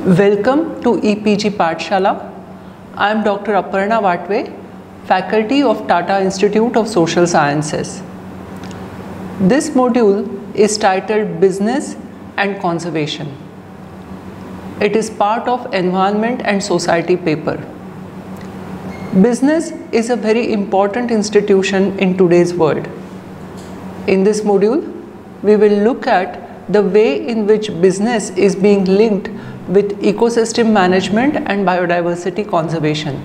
Welcome to EPG Pathshala. I am Dr. Aparna Vatve, Faculty of Tata Institute of Social Sciences. This module is titled Business and Conservation. It is part of Environment and Society paper. Business is a very important institution in today's world. In this module, we will look at the way in which business is being linked with ecosystem management and biodiversity conservation.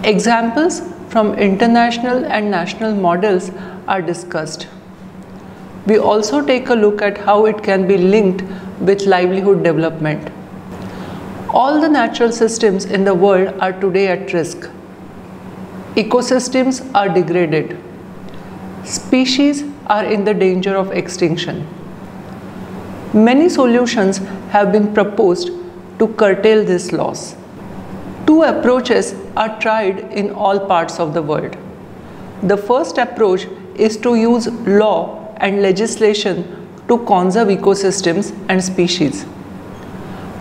Examples from international and national models are discussed. We also take a look at how it can be linked with livelihood development. All the natural systems in the world are today at risk. Ecosystems are degraded. Species are in the danger of extinction. Many solutions have been proposed to curtail this loss. Two approaches are tried in all parts of the world. The first approach is to use law and legislation to conserve ecosystems and species.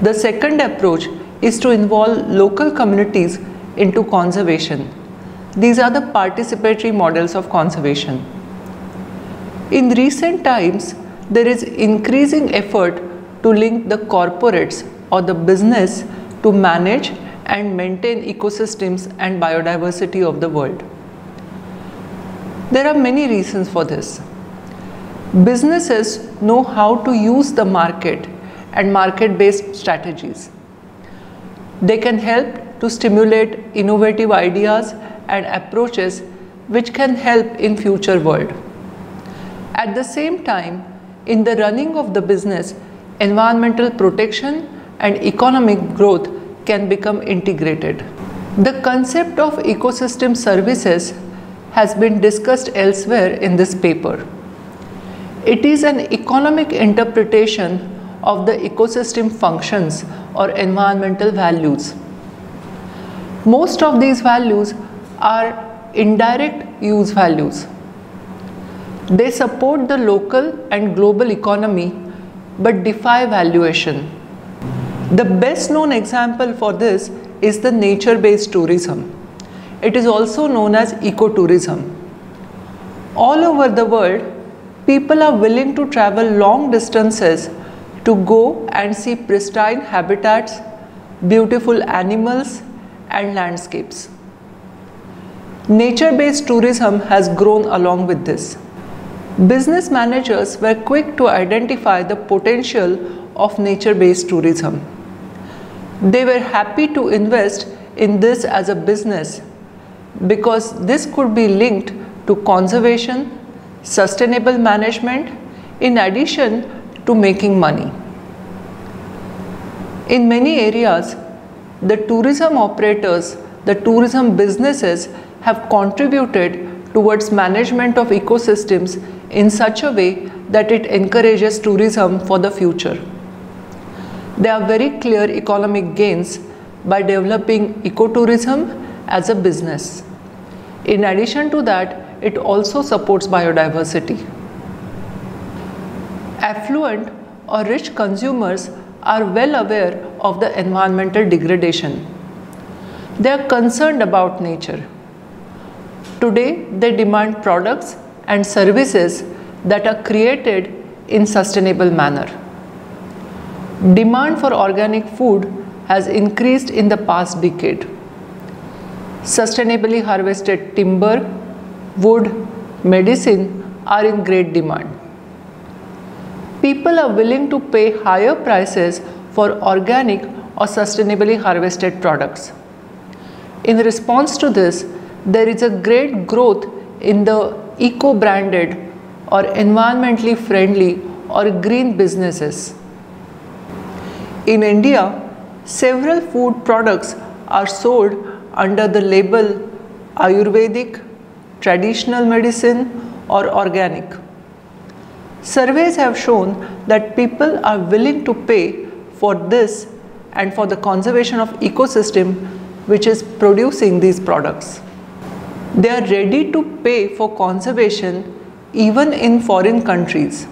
The second approach is to involve local communities into conservation. These are the participatory models of conservation. In recent times, there is increasing effort to link the corporates or the business to manage and maintain ecosystems and biodiversity of the world. There are many reasons for this. Businesses know how to use the market and market-based strategies. They can help to stimulate innovative ideas and approaches which can help in future world. At the same time, in the running of the business, environmental protection and economic growth can become integrated. The concept of ecosystem services has been discussed elsewhere in this paper. It is an economic interpretation of the ecosystem functions or environmental values. Most of these values are indirect use values. They support the local and global economy but defy valuation. The best known example for this is the nature-based tourism. It is also known as ecotourism. All over the world, people are willing to travel long distances to go and see pristine habitats, beautiful animals and landscapes. Nature-based tourism has grown along with this. Business managers were quick to identify the potential of nature-based tourism. They were happy to invest in this as a business because this could be linked to conservation, sustainable management, in addition to making money. In many areas, the tourism operators, the tourism businesses have contributed towards management of ecosystems in such a way that it encourages tourism for the future. There are very clear economic gains by developing ecotourism as a business. In addition to that, it also supports biodiversity. Affluent or rich consumers are well aware of the environmental degradation. They are concerned about nature. Today, they demand products and services that are created in sustainable manner. Demand for organic food has increased in the past decade. Sustainably harvested timber, wood, medicine are in great demand. People are willing to pay higher prices for organic or sustainably harvested products. In response to this, there is a great growth in the eco-branded or environmentally friendly or green businesses. In India, several food products are sold under the label Ayurvedic, traditional medicine or organic. Surveys have shown that people are willing to pay for this and for the conservation of ecosystem which is producing these products. They are ready to pay for conservation even in foreign countries.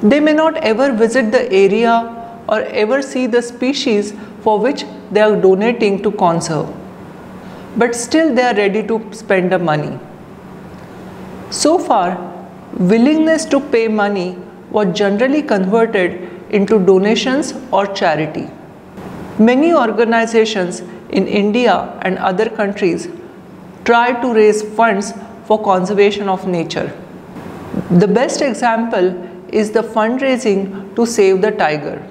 They may not ever visit the area or ever see the species for which they are donating to conserve. But still they are ready to spend the money. So far, willingness to pay money was generally converted into donations or charity. Many organizations in India and other countries try to raise funds for conservation of nature. The best example is the fundraising to save the tiger.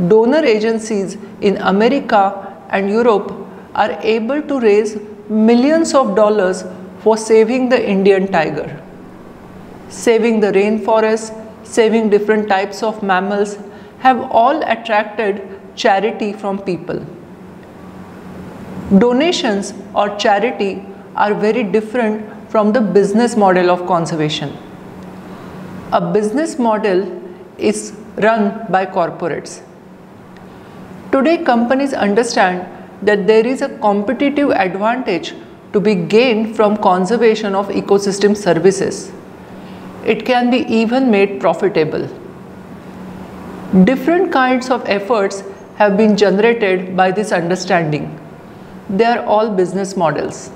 Donor agencies in America and Europe are able to raise millions of dollars for saving the Indian tiger. Saving the rainforest, saving different types of mammals have all attracted charity from people. Donations or charity are very different from the business model of conservation. A business model is run by corporates. Today, companies understand that there is a competitive advantage to be gained from conservation of ecosystem services. It can be even made profitable. Different kinds of efforts have been generated by this understanding. They are all business models.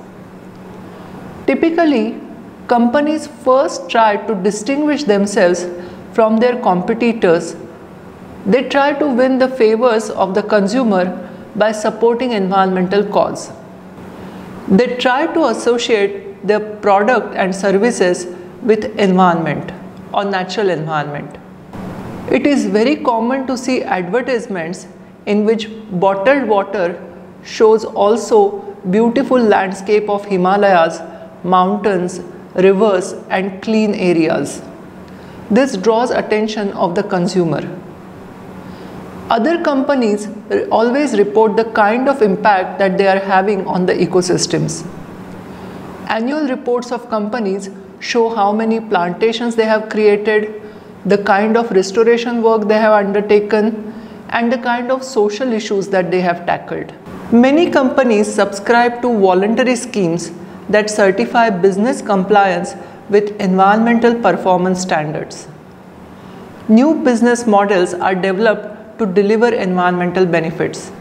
Typically, companies first try to distinguish themselves from their competitors. They try to win the favors of the consumer by supporting environmental cause. They try to associate their product and services with environment or natural environment. It is very common to see advertisements in which bottled water shows also beautiful landscape of Himalayas, mountains, rivers and clean areas. This draws attention of the consumer. Other companies always report the kind of impact that they are having on the ecosystems. Annual reports of companies show how many plantations they have created, the kind of restoration work they have undertaken, and the kind of social issues that they have tackled. Many companies subscribe to voluntary schemes that certify business compliance with environmental performance standards. New business models are developed to deliver environmental benefits.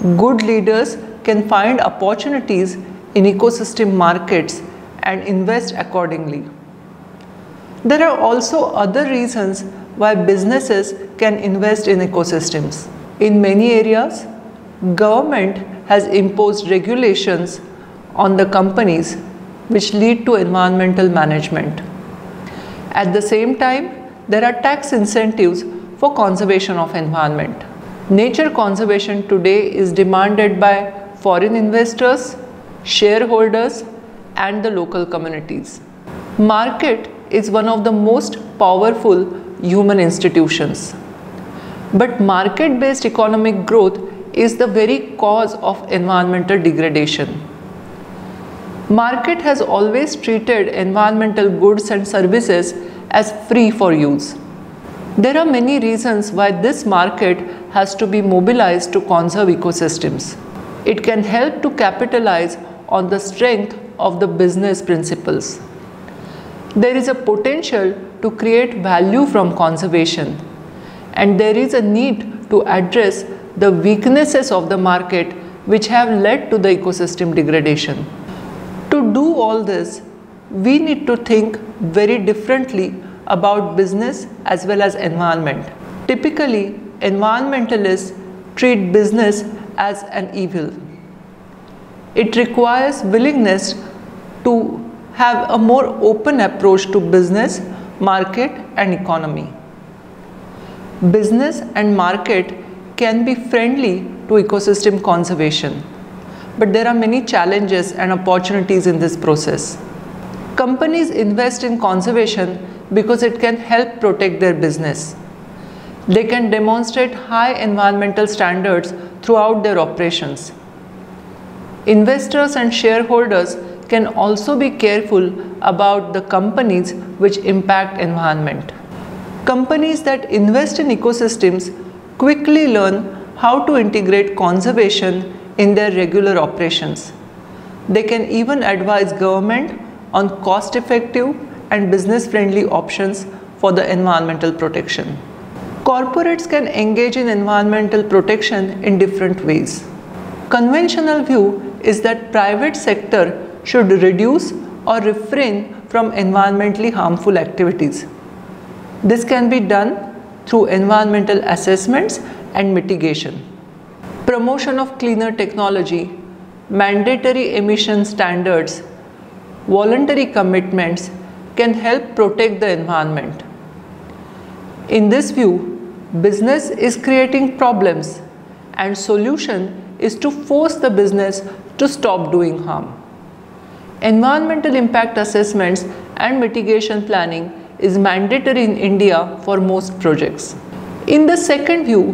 Good leaders can find opportunities in ecosystem markets and invest accordingly. There are also other reasons why businesses can invest in ecosystems. In many areas, government has imposed regulations on the companies which lead to environmental management. At the same time, there are tax incentives for conservation of environment. Nature conservation today is demanded by foreign investors, shareholders, and the local communities. Market is one of the most powerful human institutions. But market-based economic growth is the very cause of environmental degradation. Market has always treated environmental goods and services as free for use. There are many reasons why this market has to be mobilized to conserve ecosystems. It can help to capitalize on the strength of the business principles. There is a potential to create value from conservation, and there is a need to address the weaknesses of the market which have led to the ecosystem degradation. To do all this, we need to think very differently about business as well as environment. Typically, environmentalists treat business as an evil. It requires willingness to have a more open approach to business, market and economy. Business and market can be friendly to ecosystem conservation, but there are many challenges and opportunities in this process. Companies invest in conservation because it can help protect their business. They can demonstrate high environmental standards throughout their operations. Investors and shareholders can also be careful about the companies which impact environment. Companies that invest in ecosystems quickly learn how to integrate conservation in their regular operations. They can even advise government on cost-effective and business-friendly options for the environmental protection. Corporates can engage in environmental protection in different ways. Conventional view is that private sector should reduce or refrain from environmentally harmful activities. This can be done through environmental assessments and mitigation. Promotion of cleaner technology, mandatory emission standards, voluntary commitments can help protect the environment. In this view, business is creating problems and solution is to force the business to stop doing harm. Environmental impact assessments and mitigation planning is mandatory in India for most projects. In the second view,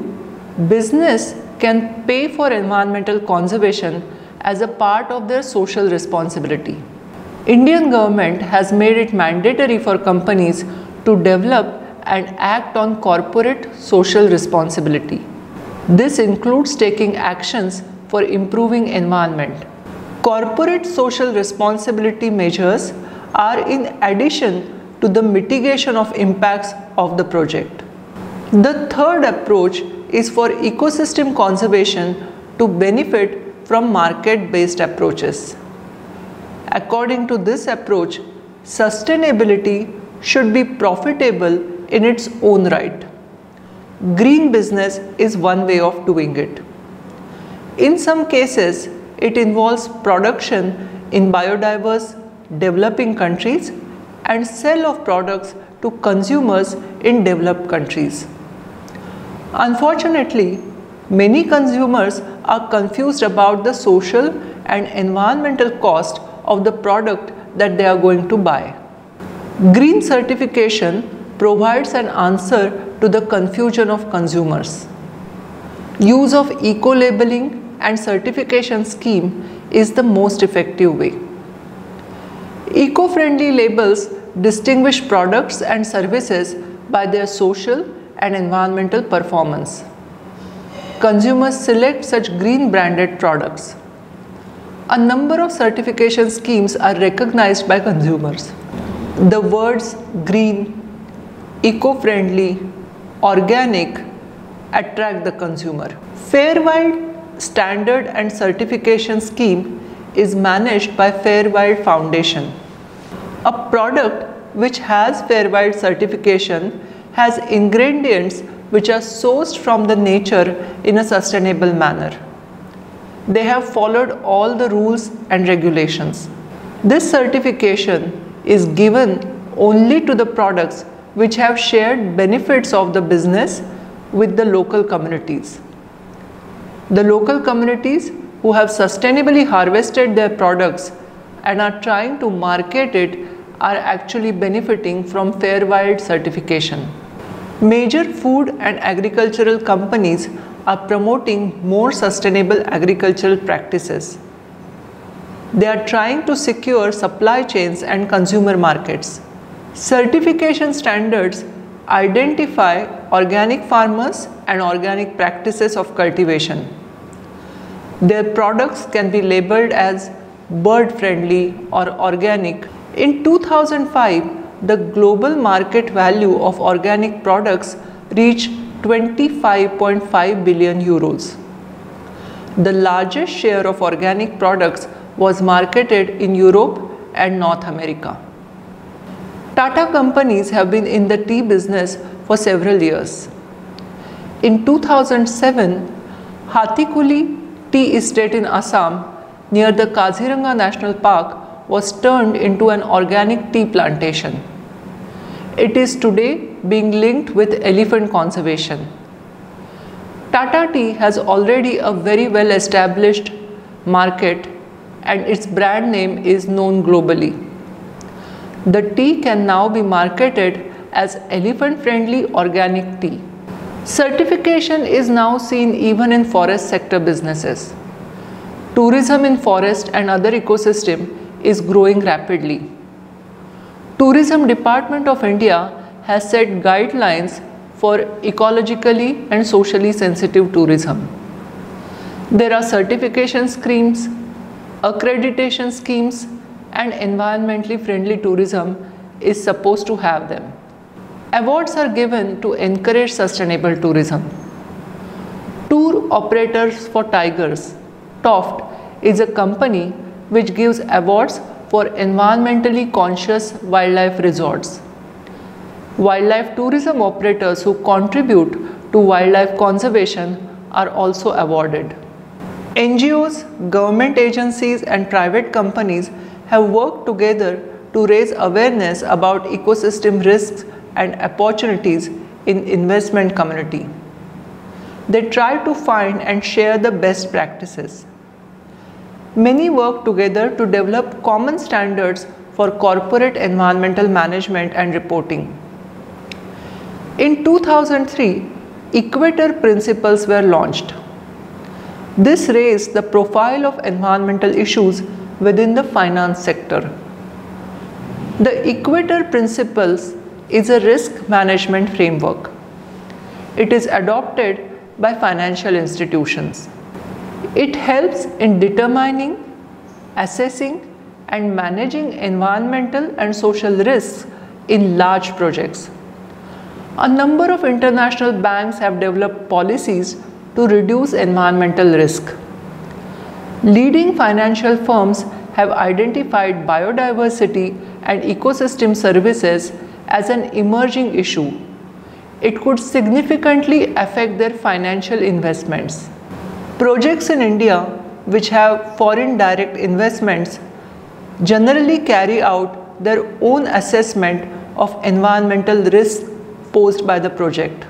business can pay for environmental conservation as a part of their social responsibility. Indian government has made it mandatory for companies to develop and act on corporate social responsibility. This includes taking actions for improving environment. Corporate social responsibility measures are in addition to the mitigation of impacts of the project. The third approach is for ecosystem conservation to benefit from market-based approaches. According to this approach, sustainability should be profitable in its own right. Green business is one way of doing it. In some cases, it involves production in biodiverse developing countries and sale of products to consumers in developed countries. Unfortunately, many consumers are confused about the social and environmental cost of the product that they are going to buy. Green certification provides an answer to the confusion of consumers. Use of eco-labeling and certification scheme is the most effective way. Eco-friendly labels distinguish products and services by their social and environmental performance. Consumers select such green branded products. A number of certification schemes are recognized by consumers. The words green, eco-friendly, organic attract the consumer. Fairwild Standard and Certification Scheme is managed by Fairwild Foundation. A product which has Fairwild certification has ingredients which are sourced from the nature in a sustainable manner. They have followed all the rules and regulations. This certification is given only to the products which have shared benefits of the business with the local communities. The local communities who have sustainably harvested their products and are trying to market it are actually benefiting from Fairwild certification. Major food and agricultural companies are promoting more sustainable agricultural practices. They are trying to secure supply chains and consumer markets. Certification standards identify organic farmers and organic practices of cultivation. Their products can be labeled as bird-friendly or organic. In 2005, the global market value of organic products reached 25.5 billion euros. The largest share of organic products was marketed in Europe and North America. Tata companies have been in the tea business for several years. In 2007, Hathikuli tea estate in Assam near the Kaziranga National Park was turned into an organic tea plantation. It is today being linked with elephant conservation. Tata Tea has already a very well established market and its brand name is known globally. The tea can now be marketed as elephant-friendly organic tea. Certification is now seen even in forest sector businesses. Tourism in forest and other ecosystem is growing rapidly. Tourism Department of India has set guidelines for ecologically and socially sensitive tourism. There are certification schemes, accreditation schemes, and environmentally friendly tourism is supposed to have them. Awards are given to encourage sustainable tourism. Tour Operators for Tigers, TOFT, is a company which gives awards for environmentally conscious wildlife resorts. Wildlife tourism operators who contribute to wildlife conservation are also awarded. NGOs, government agencies and private companies have worked together to raise awareness about ecosystem risks and opportunities in investment community. They try to find and share the best practices. Many work together to develop common standards for corporate environmental management and reporting. In 2003, Equator Principles were launched. This raised the profile of environmental issues within the finance sector. The Equator Principles is a risk management framework. It is adopted by financial institutions. It helps in determining, assessing, and managing environmental and social risks in large projects. A number of international banks have developed policies to reduce environmental risk. Leading financial firms have identified biodiversity and ecosystem services as an emerging issue. It could significantly affect their financial investments. Projects in India which have foreign direct investments generally carry out their own assessment of environmental risks posed by the project.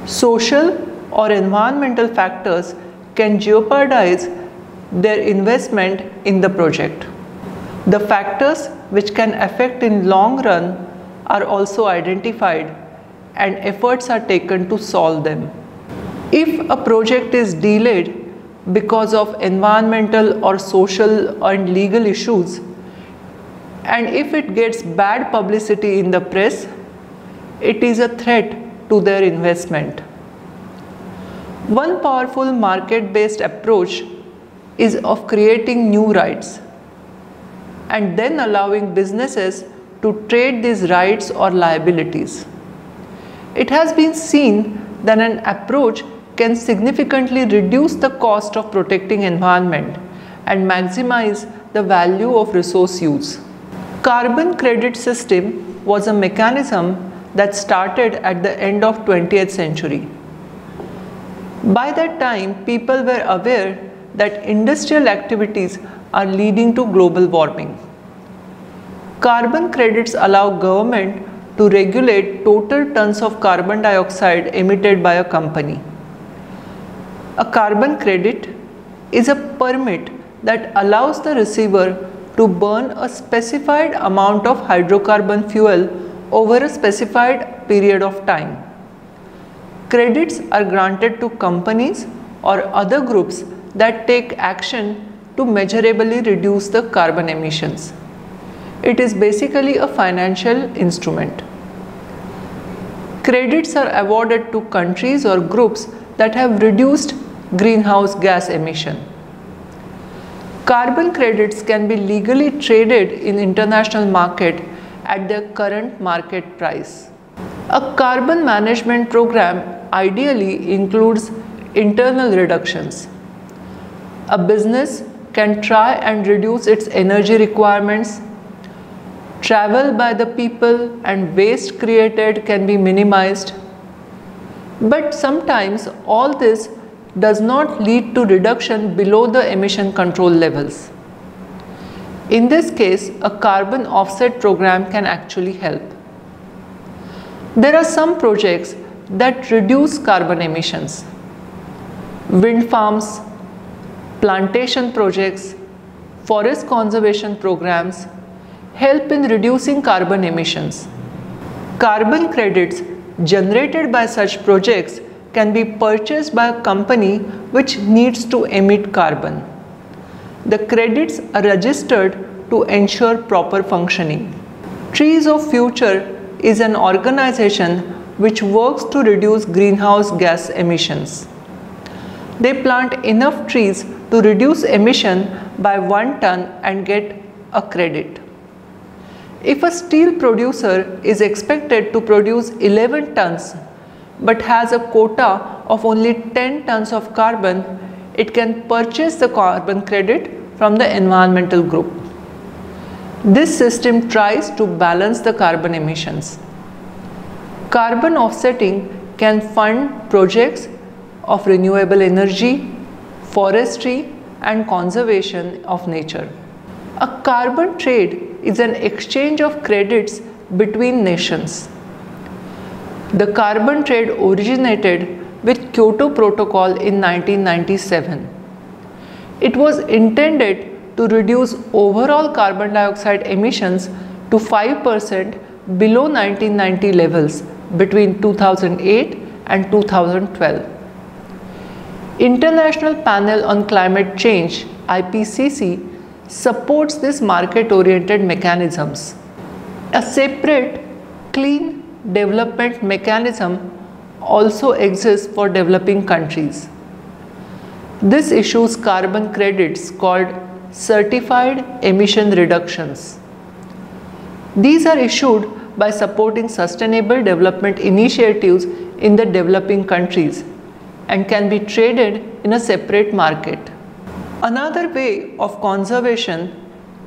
Social or environmental factors can jeopardize their investment in the project. The factors which can affect in long run are also identified and efforts are taken to solve them. If a project is delayed because of environmental or social and legal issues, and if it gets bad publicity in the press, it is a threat to their investment. One powerful market-based approach is of creating new rights and then allowing businesses to trade these rights or liabilities. It has been seen that an approach can significantly reduce the cost of protecting environment and maximize the value of resource use. Carbon credit system was a mechanism that started at the end of 20th century. By that time, people were aware that industrial activities are leading to global warming. Carbon credits allow government to regulate total tons of carbon dioxide emitted by a company. A carbon credit is a permit that allows the receiver to burn a specified amount of hydrocarbon fuel over a specified period of time. Credits are granted to companies or other groups that take action to measurably reduce the carbon emissions. It is basically a financial instrument. Credits are awarded to countries or groups that have reduced greenhouse gas emission. Carbon credits can be legally traded in international market at their current market price. A carbon management program ideally includes internal reductions. A business can try and reduce its energy requirements. Travel by the people and waste created can be minimized. But sometimes all this does not lead to reduction below the emission control levels. In this case, a carbon offset program can actually help. There are some projects that reduce carbon emissions. Wind farms, plantation projects, forest conservation programs help in reducing carbon emissions. Carbon credits generated by such projects can be purchased by a company which needs to emit carbon. The credits are registered to ensure proper functioning. Trees of Future is an organization which works to reduce greenhouse gas emissions. They plant enough trees to reduce emission by 1 ton and get a credit. If a steel producer is expected to produce 11 tons but has a quota of only 10 tons of carbon, it can purchase the carbon credit from the environmental group. This system tries to balance the carbon emissions. Carbon offsetting can fund projects of renewable energy, forestry, and conservation of nature. A carbon trade is an exchange of credits between nations. The carbon trade originated with Kyoto Protocol in 1997. It was intended to reduce overall carbon dioxide emissions to 5% below 1990 levels between 2008 and 2012. International Panel on Climate Change (IPCC) supports this market-oriented mechanisms. A separate clean development mechanism also exists for developing countries. This issues carbon credits called certified emission reductions. These are issued by supporting sustainable development initiatives in the developing countries and can be traded in a separate market. Another way of conservation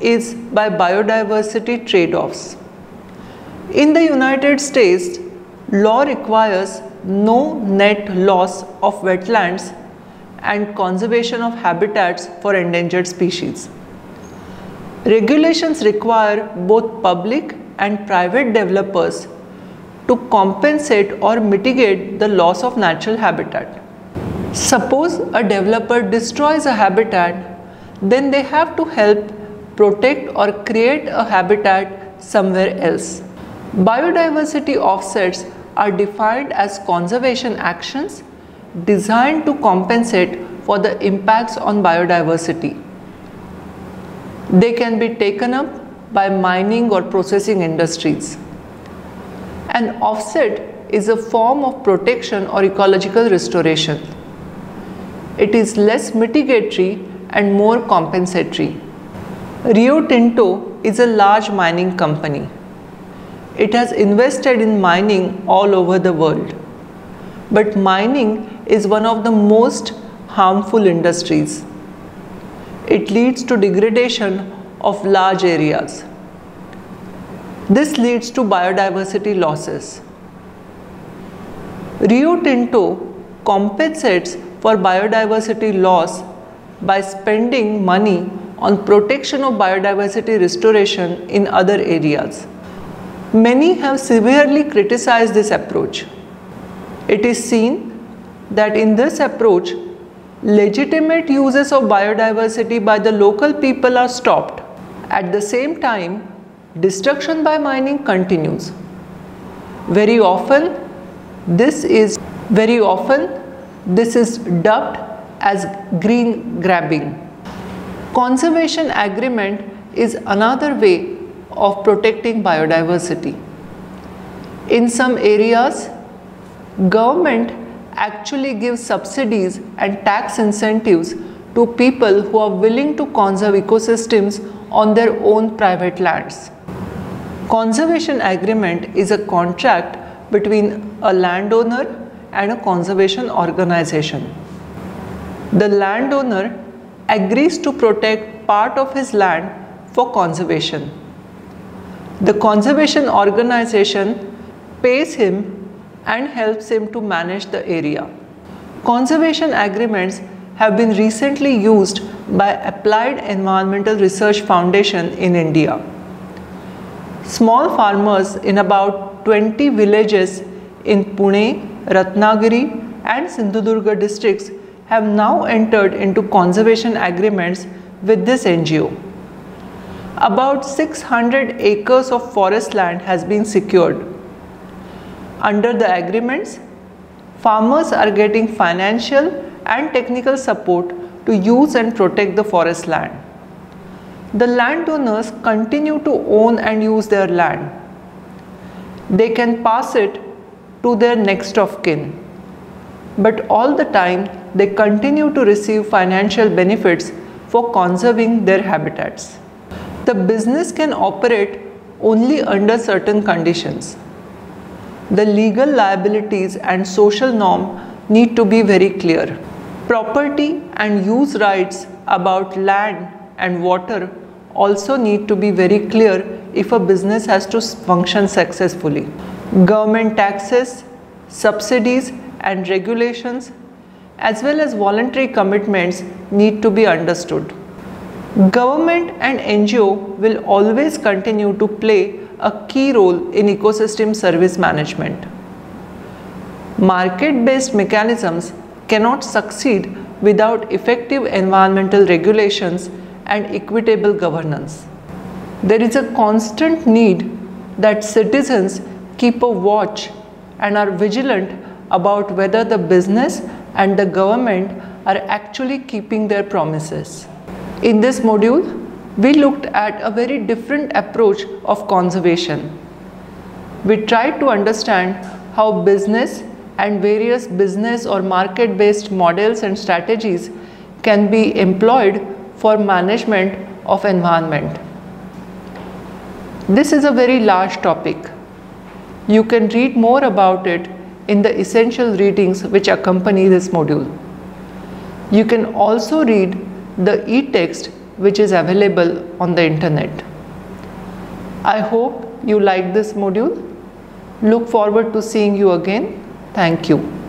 is by biodiversity trade-offs. In the United States, law requires no net loss of wetlands and conservation of habitats for endangered species. Regulations require both public and private developers to compensate or mitigate the loss of natural habitat. Suppose a developer destroys a habitat, then they have to help protect or create a habitat somewhere else. Biodiversity offsets are defined as conservation actions designed to compensate for the impacts on biodiversity. They can be taken up by mining or processing industries. An offset is a form of protection or ecological restoration. It is less mitigatory and more compensatory. Rio Tinto is a large mining company. It has invested in mining all over the world. But mining is one of the most harmful industries. It leads to degradation of large areas. This leads to biodiversity losses. Rio Tinto compensates for biodiversity loss by spending money on protection of biodiversity restoration in other areas. Many have severely criticized this approach. It is seen that in this approach, legitimate uses of biodiversity by the local people are stopped. At the same time, destruction by mining continues. Very often, this is dubbed as green grabbing. Conservation agreement is another way of protecting biodiversity. In some areas, government actually gives subsidies and tax incentives to people who are willing to conserve ecosystems on their own private lands. Conservation agreement is a contract between a landowner and a conservation organization. The landowner agrees to protect part of his land for conservation. The conservation organization pays him and helps him to manage the area. Conservation agreements have been recently used by Applied Environmental Research Foundation in India. Small farmers in about 20 villages in Pune, Ratnagiri and Sindhudurga districts have now entered into conservation agreements with this NGO. About 600 acres of forest land has been secured. Under the agreements, farmers are getting financial and technical support to use and protect the forest land. The landowners continue to own and use their land. They can pass it to their next of kin, but all the time they continue to receive financial benefits for conserving their habitats. The business can operate only under certain conditions. The legal liabilities and social norm need to be very clear. Property and use rights about land and water also need to be very clear if a business has to function successfully. Government taxes, subsidies and regulations as well as voluntary commitments need to be understood. Government and NGO will always continue to play a key role in ecosystem service management. Market-based mechanisms cannot succeed without effective environmental regulations and equitable governance. There is a constant need that citizens keep a watch and are vigilant about whether the business and the government are actually keeping their promises. In this module, we looked at a very different approach of conservation. We tried to understand how business and various business or market-based models and strategies can be employed for management of environment. This is a very large topic. You can read more about it in the essential readings which accompany this module. You can also read the e-text which is available on the internet. I hope you like this module. Look forward to seeing you again. Thank you.